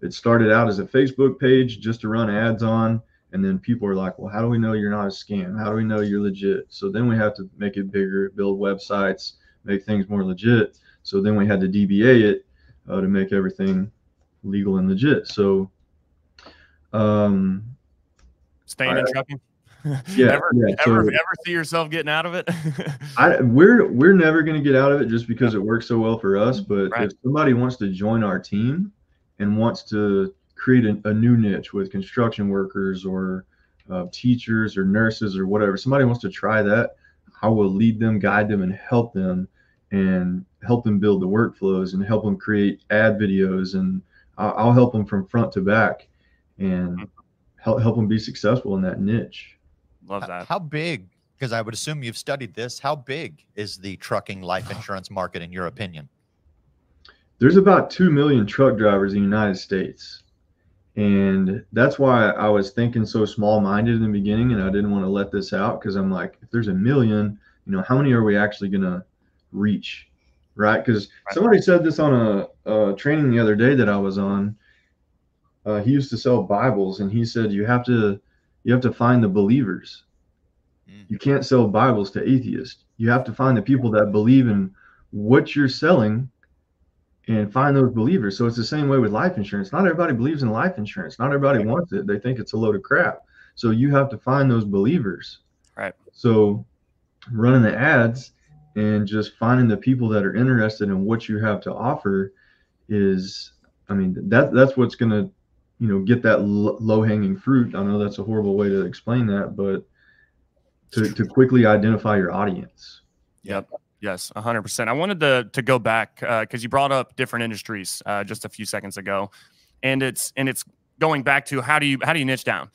It started out as a Facebook page just to run ads on, and then people are like, well, how do we know you're not a scam? How do we know you're legit? So then we have to make it bigger, build websites, make things more legit. So then we had to DBA it to make everything legal and legit. So staying in trucking. Yeah. Ever see yourself getting out of it? We're never going to get out of it just because it works so well for us. But if somebody wants to join our team and wants to create a new niche with construction workers or teachers or nurses or whatever, somebody wants to try that, I will lead them, guide them, and help them build the workflows and help them create ad videos, and I'll help them from front to back and help them be successful in that niche. Love that. How big, because I would assume you've studied this, how big is the trucking life insurance market in your opinion? There's about 2 million truck drivers in the United States. And that's why I was thinking so small-minded in the beginning, and I didn't want to let this out, because I'm like, if there's 1 million, you know, how many are we actually going to reach, right? Because somebody said this on a training the other day that I was on. He used to sell Bibles, and he said you have to find the believers. You can't sell Bibles to atheists. You have to find the people that believe in what you're selling and find those believers. So it's the same way with life insurance. Not everybody believes in life insurance. Not everybody wants it. They think it's a load of crap. So you have to find those believers. Right. So running the ads and just finding the people that are interested in what you have to offer is, I mean, that's what's going to, you know, get that low-hanging fruit. I know that's a horrible way to explain that, but to quickly identify your audience. Yep. Yes, 100%. I wanted to go back because you brought up different industries just a few seconds ago, and it's going back to how do you niche down?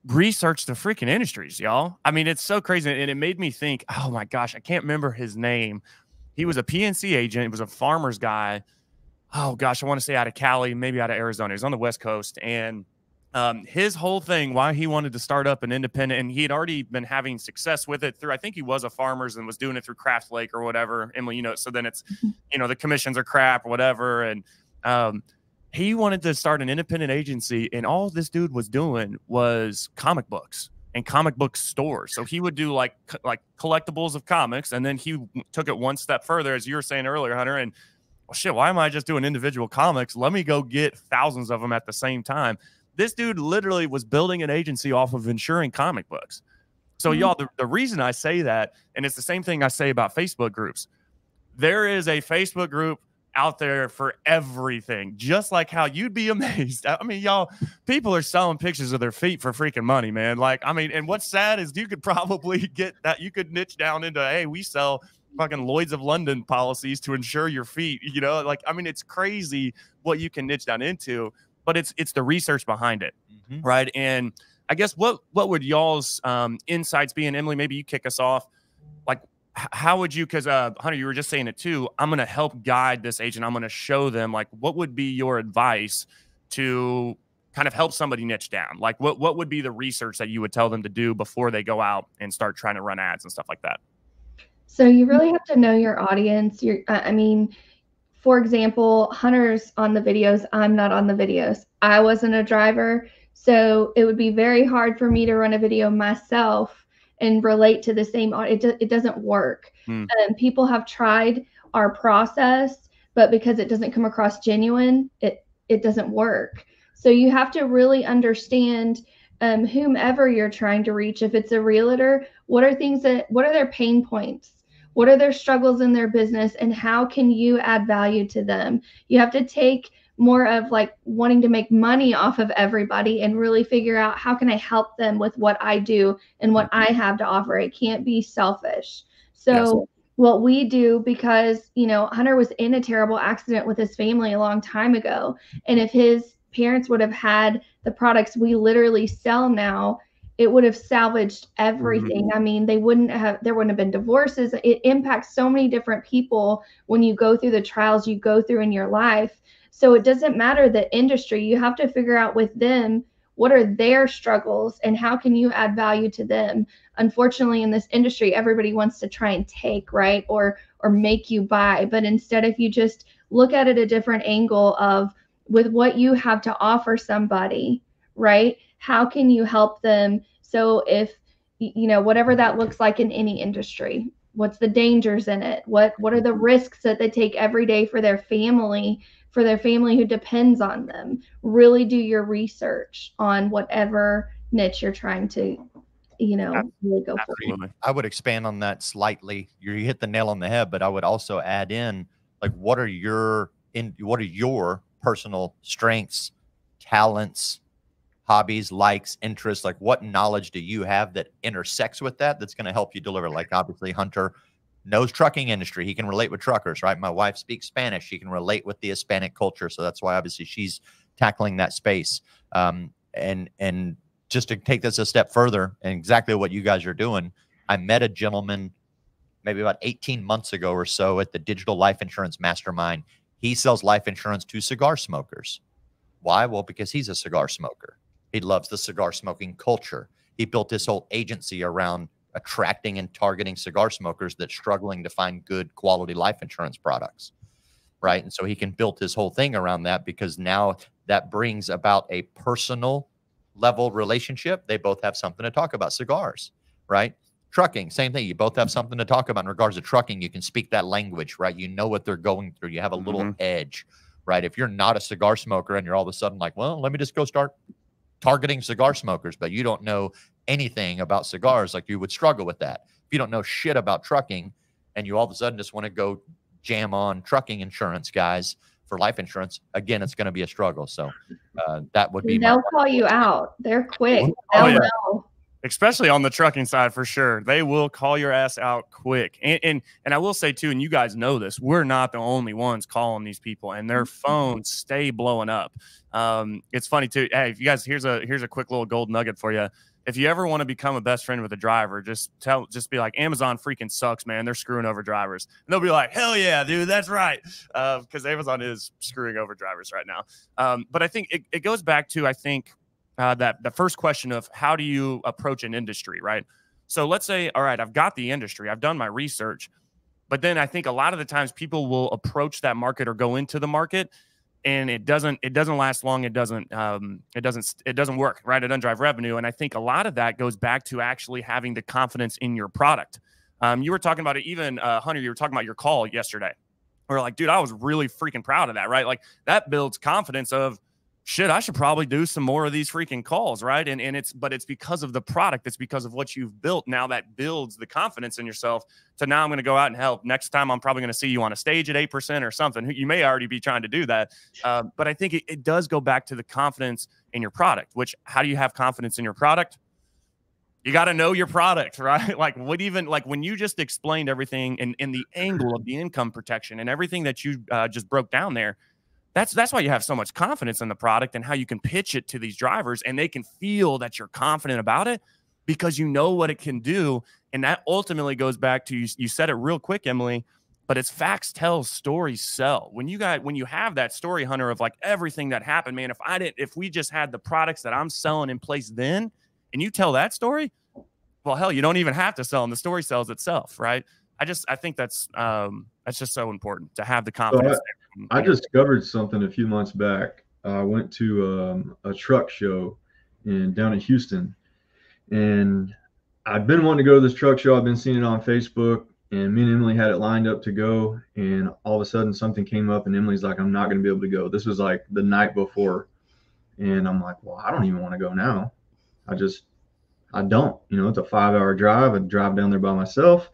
Research the freaking industries, y'all. I mean, it's so crazy, and it made me think, oh my gosh, I can't remember his name. He was a PNC agent. He was a farmer's guy. Oh gosh, I want to say out of Cali, maybe out of Arizona. He was on the West Coast, and his whole thing, why he wanted to start up an independent, and he had already been having success with it through, I think he was a farmer's and was doing it through Craft Lake or whatever. Emily, you know, so then it's, you know, the commissions are crap or whatever. And he wanted to start an independent agency, and all this dude was doing was comic books and comic book stores. So he would do like collectibles of comics, and then he took it one step further, as you were saying earlier, Hunter, and well, shit, why am I just doing individual comics? Let me go get thousands of them at the same time. This dude literally was building an agency off of insuring comic books. So y'all, the reason I say that, and it's the same thing I say about Facebook groups, there is a Facebook group out there for everything, just like how you'd be amazed. I mean, y'all, people are selling pictures of their feet for freaking money, man. Like, I mean, and what's sad is you could probably get that. You could niche down into, hey, we sell fucking Lloyd's of London policies to insure your feet, you know, like, I mean, it's crazy what you can niche down into, but it's the research behind it. Right. And I guess what would y'all's insights be? And Emily, maybe you kick us off. Like, how would you, because Hunter, you were just saying it too, I'm going to help guide this agent. I'm going to show them, like, what would be your advice to kind of help somebody niche down? Like, what would be the research that you would tell them to do before they go out and start trying to run ads and stuff like that? So you really have to know your audience. I mean, for example, Hunter's on the videos. I'm not on the videos. I wasn't a driver, so it would be very hard for me to run a video myself and relate to the same audience. It doesn't work. People have tried our process, but because it doesn't come across genuine, it doesn't work. So you have to really understand whomever you're trying to reach. If it's a realtor, what are their pain points? What are their struggles in their business, and how can you add value to them? You have to take more of like wanting to make money off of everybody and really figure out how can I help them with what I do and what I have to offer. It can't be selfish. So what we do, because, you know, Hunter was in a terrible accident with his family a long time ago. And if his parents would have had the products we literally sell now, it would have salvaged everything. I mean, there wouldn't have been divorces. It impacts so many different people when you go through the trials you go through in your life. So it doesn't matter the industry. You have to figure out with them, what are their struggles and how can you add value to them? Unfortunately, in this industry, everybody wants to try and take, right? Or make you buy. But instead, if you just look at it a different angle of with what you have to offer somebody, right? How can you help them? So if, you know, whatever that looks like in any industry, what's the dangers in it? What are the risks that they take every day for their family who depends on them? Really do your research on whatever niche you're trying to, you know, really go for. I would expand on that slightly. You hit the nail on the head, but I would also add in, like, what are your personal strengths, talents, hobbies, likes, interests? Like, what knowledge do you have that intersects with that's going to help you deliver? Like, obviously Hunter knows trucking industry. He can relate with truckers, right? My wife speaks Spanish. She can relate with the Hispanic culture. So that's why obviously she's tackling that space. And just to take this a step further, and exactly what you guys are doing, I met a gentleman maybe about 18 months ago or so at the Digital Life Insurance Mastermind. He sells life insurance to cigar smokers. Why? Well, because he's a cigar smoker. He loves the cigar smoking culture. He built his whole agency around attracting and targeting cigar smokers that's struggling to find good quality life insurance products, right? And so he can build his whole thing around that, because now that brings about a personal level relationship. They both have something to talk about. Cigars, right? Trucking, same thing. You both have something to talk about in regards to trucking. You can speak that language, right? You know what they're going through. You have a little edge, right? If you're not a cigar smoker and you're all of a sudden like, well, let me just go start targeting cigar smokers, but you don't know anything about cigars, like, you would struggle with that. If you don't know shit about trucking and you all of a sudden just want to go jam on trucking insurance guys for life insurance, again, it's going to be a struggle. So that would be they'll call you out. They're quick. They'll know. Especially on the trucking side, for sure. They will call your ass out quick. And I will say too, and you guys know this, we're not the only ones calling these people, and their phones stay blowing up. It's funny too. Hey, if you guys, here's a quick little gold nugget for you. If you ever want to become a best friend with a driver, just be like, Amazon freaking sucks, man. They're screwing over drivers. And they'll be like, hell yeah, dude, that's right. Because Amazon is screwing over drivers right now. But I think it goes back to, I think, that the first question of how do you approach an industry, right? So let's say, all right, I've got the industry, I've done my research, but then I think a lot of the times people will approach that market or go into the market, and it doesn't last long. It doesn't work, right? It doesn't drive revenue. And I think a lot of that goes back to actually having the confidence in your product. You were talking about it, even Hunter, you were talking about your call yesterday. We're like, dude, I was really freaking proud of that, right? Like, that builds confidence of, shit, I should probably do some more of these freaking calls, right? And it's because of the product. It's because of what you've built. Now that builds the confidence in yourself to, now I'm going to go out and help. Next time I'm probably going to see you on a stage at 8% or something. You may already be trying to do that. But I think it does go back to the confidence in your product, which, how do you have confidence in your product? You got to know your product, right? Like, when you just explained everything and the angle of the income protection and everything that you just broke down there, that's why you have so much confidence in the product and how you can pitch it to these drivers, and they can feel that you're confident about it because you know what it can do. And that ultimately goes back to, you said it real quick, Emily, but it's facts tell, stories sell. When you have that story, Hunter, of like everything that happened, man, if we just had the products that I'm selling in place then, and you tell that story, well, hell, you don't even have to sell them. The story sells itself, right? I think that's just so important to have the confidence. So I discovered something a few months back. I went to a truck show down in Houston, and I've been wanting to go to this truck show. I've been seeing it on Facebook, and me and Emily had it lined up to go. And all of a sudden something came up, and Emily's like, I'm not going to be able to go. This was like the night before. And I'm like, well, I don't even want to go now. I don't, it's a 5-hour drive. I drive down there by myself,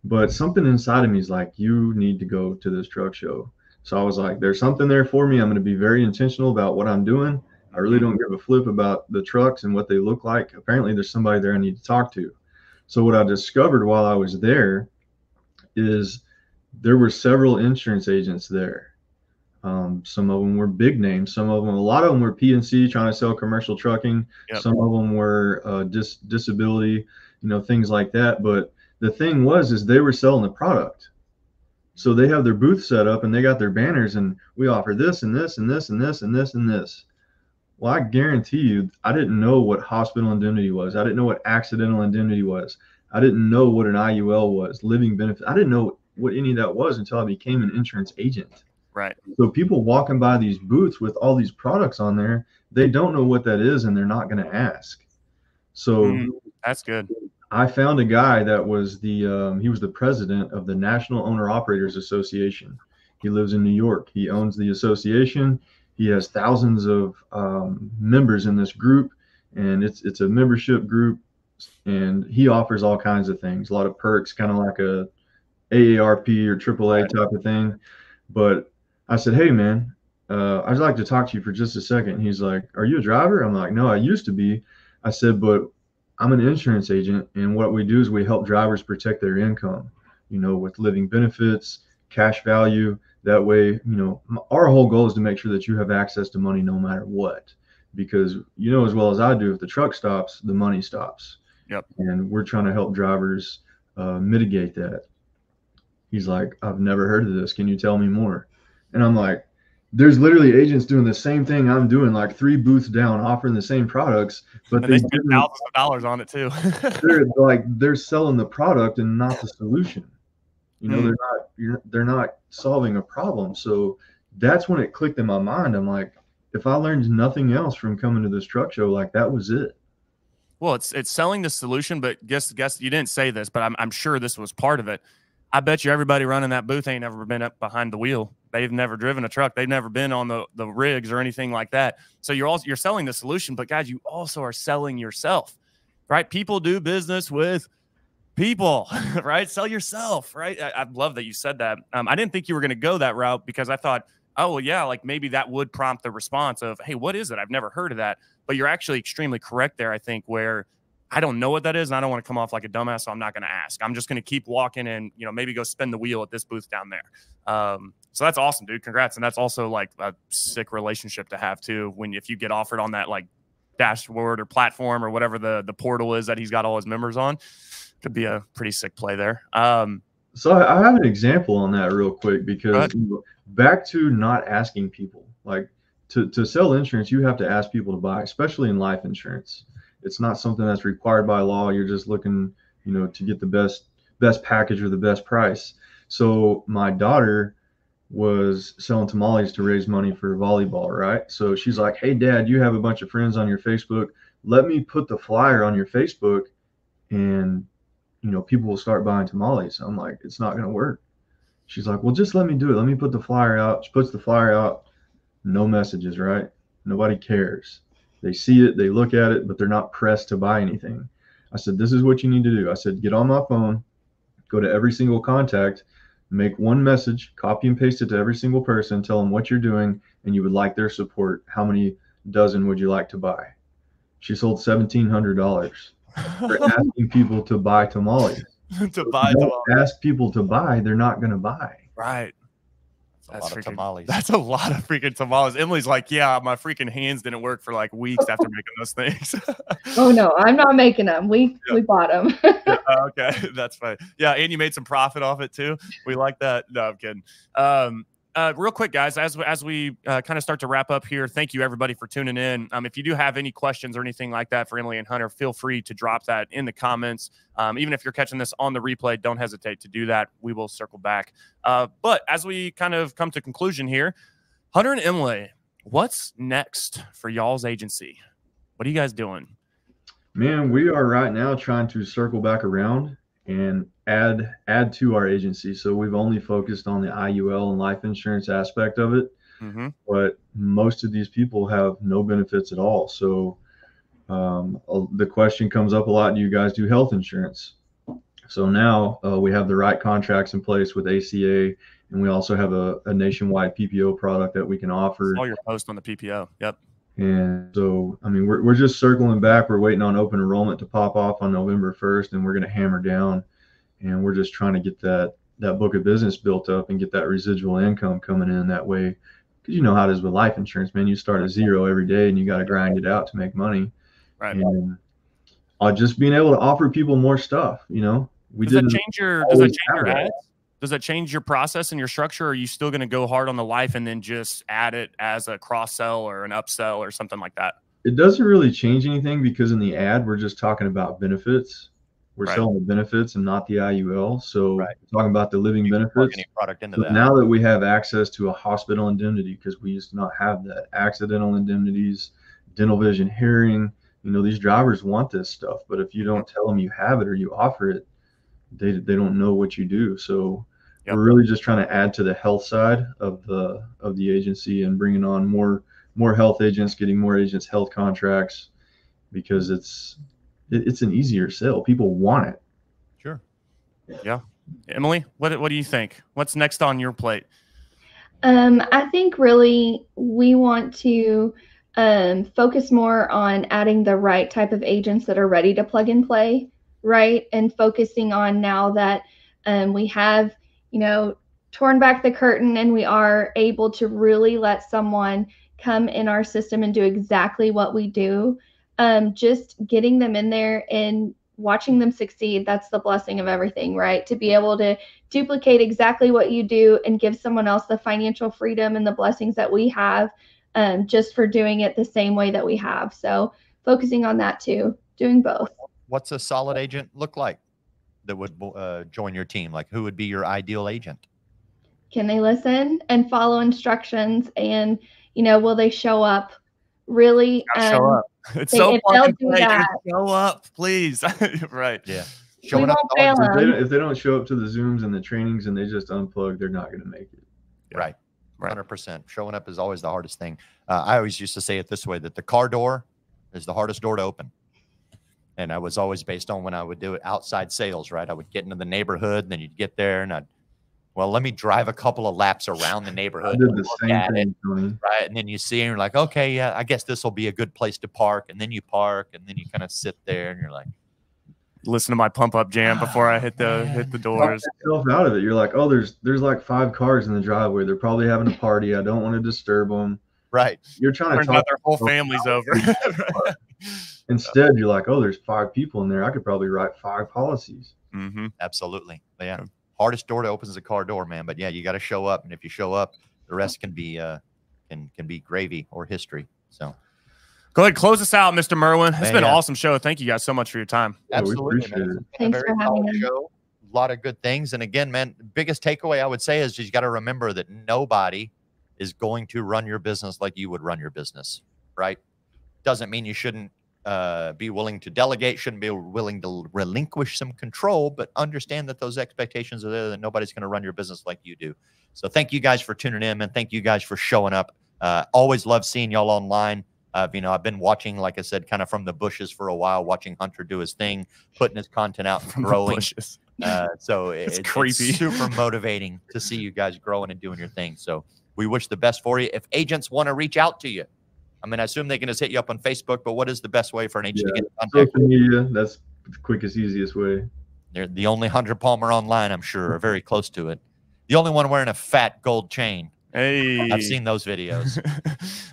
but something inside of me is like, you need to go to this truck show. So I was like, there's something there for me. I'm going to be very intentional about what I'm doing. I really don't give a flip about the trucks and what they look like. Apparently there's somebody there I need to talk to. So what I discovered while I was there is there were several insurance agents there. Some of them were big names. Some of them, a lot of them were PNC trying to sell commercial trucking. Yep. Some of them were disability, things like that. But the thing is they were selling the product. So they have their booth set up and they got their banners and we offer this and this and this and this and this and this. Well, I guarantee you, I didn't know what hospital indemnity was. I didn't know what accidental indemnity was. I didn't know what an IUL was, living benefit. I didn't know what any of that was until I became an insurance agent. Right. So people walking by these booths with all these products on there, they don't know what that is and they're not going to ask. So that's good. I found a guy that was he was the president of the National Owner Operators Association. He lives in New York. He owns the association. He has thousands of members in this group, and it's a membership group, and he offers all kinds of things, a lot of perks, kind of like a AARP or AAA type of thing. But I said, hey, man, I'd like to talk to you for just a second. He's like, are you a driver? I'm like, no, I used to be. I said, but I'm an insurance agent, and what we do is we help drivers protect their income, with living benefits, cash value. That way, our whole goal is to make sure that you have access to money no matter what, because as well as I do, if the truck stops, the money stops. Yep. And we're trying to help drivers mitigate that. He's like, I've never heard of this. Can you tell me more? And I'm like, there's literally agents doing the same thing I'm doing, like 3 booths down, offering the same products, but they spend thousands of dollars on it too. they're selling the product and not the solution. They're not solving a problem. So that's when it clicked in my mind. I'm like, if I learned nothing else from coming to this truck show, like that was it. Well, it's selling the solution, but guess you didn't say this, but I'm sure this was part of it. I bet you everybody running that booth ain't ever been up behind the wheel. They've never driven a truck. They've never been on the rigs or anything like that. So you're selling the solution, but guys, you also are selling yourself, right? People do business with people, right? Sell yourself, right? I love that you said that. I didn't think you were going to go that route because I thought, oh, well, yeah, like maybe that would prompt the response of, hey, what is it? I've never heard of that. But you're actually extremely correct there, I think, where I don't know what that is, and I don't want to come off like a dumbass, so I'm not going to ask. I'm just going to keep walking and, maybe go spin the wheel at this booth down there. So that's awesome, dude. Congrats. And that's also like a sick relationship to have too, if you get offered on that like dashboard or platform or whatever the portal is that he's got all his members on. Could be a pretty sick play there. So I have an example on that real quick, because back to not asking people, like to sell insurance, you have to ask people to buy, especially in life insurance. It's not something that's required by law. You're just looking, to get the best package or the best price. So my daughter was selling tamales to raise money for volleyball, right? So she's like, hey, Dad, you have a bunch of friends on your Facebook. Let me put the flyer on your Facebook and people will start buying tamales. I'm like, it's not going to work. She's like, well, just let me do it. Let me put the flyer out. She puts the flyer out. No messages, right? Nobody cares. They see it, they look at it, but they're not pressed to buy anything. I said, this is what you need to do. I said, get on my phone, go to every single contact, make one message, copy and paste it to every single person, tell them what you're doing and you would like their support. How many dozen would you like to buy? She sold $1,700 for asking people to buy tamales. Ask people to buy, they're not going to buy. Right. That's a lot of tamales. That's a lot of freaking tamales. Emily's like, yeah, my freaking hands didn't work for like weeks after making those things. Oh no, I'm not making them. We bought them. Yeah, okay, that's fine. Yeah, and you made some profit off it too. We like that. No, I'm kidding. Real quick, guys, as we kind of start to wrap up here, thank you everybody for tuning in. If you do have any questions or anything like that for Emily and Hunter, feel free to drop that in the comments. Even if you're catching this on the replay, don't hesitate to do that. We will circle back. But as we kind of come to conclusion here, Hunter and Emily, what's next for y'all's agency? What are you guys doing? Man, we are right now trying to circle back around and add to our agency. So we've only focused on the IUL and life insurance aspect of it, but most of these people have no benefits at all. So the question comes up a lot, do you guys do health insurance? So now we have the right contracts in place with ACA, and we also have a nationwide PPO product that we can offer. All your post on the PPO. Yep. And so, I mean, we're just circling back. We're waiting on open enrollment to pop off on November 1st, and we're going to hammer down. And we're just trying to get that that book of business built up and get that residual income coming in that way. Because you know how it is with life insurance, man. You start at zero every day and you got to grind it out to make money. Right. And just being able to offer people more stuff, you know. Does that change your ads? Does that change your process and your structure? Or are you still going to go hard on the life and then just add it as a cross sell or an upsell or something like that? It doesn't really change anything because in the ad, we're just talking about benefits. We're selling the benefits and not the IUL. So we're talking about the living benefits. Product into that. Now that we have access to a hospital indemnity, because we used to not have that, accidental indemnities, dental, vision, hearing, you know, these drivers want this stuff. But if you don't tell them you have it or you offer it, they don't know what you do. So we're really just trying to add to the health side of the agency and bringing on more health agents, getting more agents health contracts, because it's an easier sale. People want it. Sure. Yeah. Emily, what do you think? What's next on your plate? I think really we want to focus more on adding the right type of agents that are ready to plug and play, right? And focusing on now that we have, you know, torn back the curtain and we are able to really let someone come in our system and do exactly what we do. Just getting them in there and watching them succeed, that's the blessing of everything, right? To be able to duplicate exactly what you do and give someone else the financial freedom and the blessings that we have, just for doing it the same way that we have. So focusing on that too, doing both. What's a solid agent look like that would join your team? Like, who would be your ideal agent? Can they listen and follow instructions? And, you know, will they show up? Really? Show up. It's so plug and play. Show up, please. Right. Yeah. Showing up. If they don't show up to the Zooms and the trainings and they just unplug, they're not going to make it. Yeah. Right. 100%. Showing up is always the hardest thing. I always used to say it this way, that the car door is the hardest door to open. And I was always based on when I would do it outside sales, right? I would get into the neighborhood, and then you'd get there and let me drive a couple of laps around the neighborhood. I did the same thing, Tony. Right. And then you see, and you're like, okay, yeah, I guess this will be a good place to park. And then you park, and then you kind of sit there and you're like, listen to my pump up jam before I hit the doors. Yourself out of it. You're like, oh, there's like 5 cars in the driveway. They're probably having a party. I don't want to disturb them. Right. You're trying to talk their whole family's over. Instead, you're like, oh, there's 5 people in there. I could probably write 5 policies. Mm-hmm. Absolutely. Yeah. Hardest door to open is the car door, man. But yeah, you got to show up, and if you show up, the rest can be can be gravy or history. So, go ahead, close us out, Mr. Merwin. It's been an awesome show. Thank you guys so much for your time. Absolutely, man. Thanks for having us. Show. A lot of good things, and again, man, biggest takeaway I would say is you got to remember that nobody is going to run your business like you would run your business, right? Doesn't mean you shouldn't be willing to delegate, shouldn't be willing to relinquish some control, but understand that those expectations are there, that nobody's going to run your business like you do. So thank you guys for tuning in, and thank you guys for showing up. Always love seeing y'all online. You know, I've been watching, like I said, kind of from the bushes for a while, watching Hunter do his thing, putting his content out and growing. So it's creepy. It's super motivating to see you guys growing and doing your thing. So we wish the best for you. If agents want to reach out to you, I mean, I assume they can just hit you up on Facebook, but what is the best way for an agent to get in contact? Social media, that's the quickest, easiest way. They're the only Hunter Palmer online, I'm sure, or very close to it. The only one wearing a fat gold chain. Hey, I've seen those videos.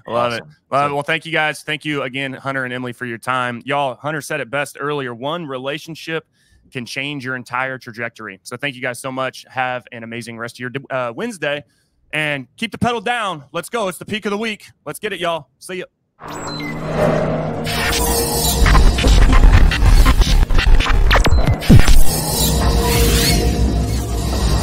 Love it. Well, thank you guys. Thank you again, Hunter and Emily, for your time. Y'all, Hunter said it best earlier. One relationship can change your entire trajectory. So thank you guys so much. Have an amazing rest of your Wednesday. And keep the pedal down. Let's go. It's the peak of the week. Let's get it, y'all. See ya.